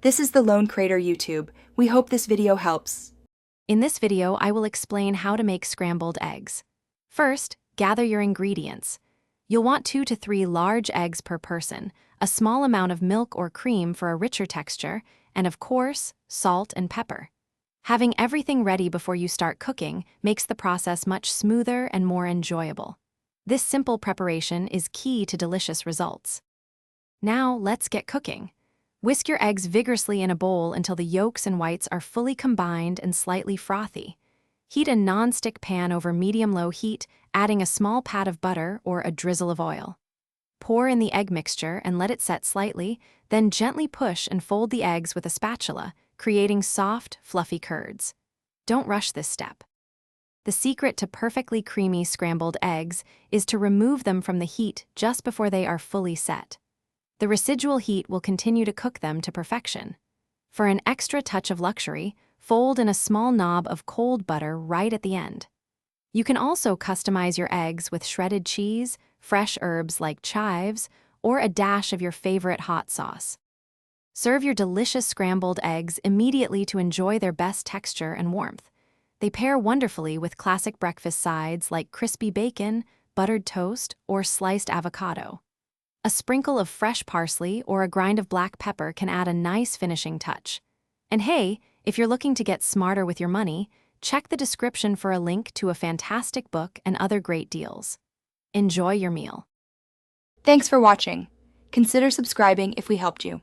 This is the Lone Crater YouTube. We hope this video helps. In this video, I will explain how to make scrambled eggs. First, gather your ingredients. You'll want 2 to 3 large eggs per person, a small amount of milk or cream for a richer texture, and of course, salt and pepper. Having everything ready before you start cooking makes the process much smoother and more enjoyable. This simple preparation is key to delicious results. Now, let's get cooking. Whisk your eggs vigorously in a bowl until the yolks and whites are fully combined and slightly frothy. Heat a non-stick pan over medium-low heat, adding a small pat of butter or a drizzle of oil. Pour in the egg mixture and let it set slightly, then gently push and fold the eggs with a spatula, creating soft, fluffy curds. Don't rush this step. The secret to perfectly creamy scrambled eggs is to remove them from the heat just before they are fully set. The residual heat will continue to cook them to perfection. For an extra touch of luxury, fold in a small knob of cold butter right at the end. You can also customize your eggs with shredded cheese, fresh herbs like chives, or a dash of your favorite hot sauce. Serve your delicious scrambled eggs immediately to enjoy their best texture and warmth. They pair wonderfully with classic breakfast sides like crispy bacon, buttered toast, or sliced avocado. A sprinkle of fresh parsley or a grind of black pepper can add a nice finishing touch. And hey, if you're looking to get smarter with your money, check the description for a link to a fantastic book and other great deals. Enjoy your meal. Thanks for watching. Consider subscribing if we helped you.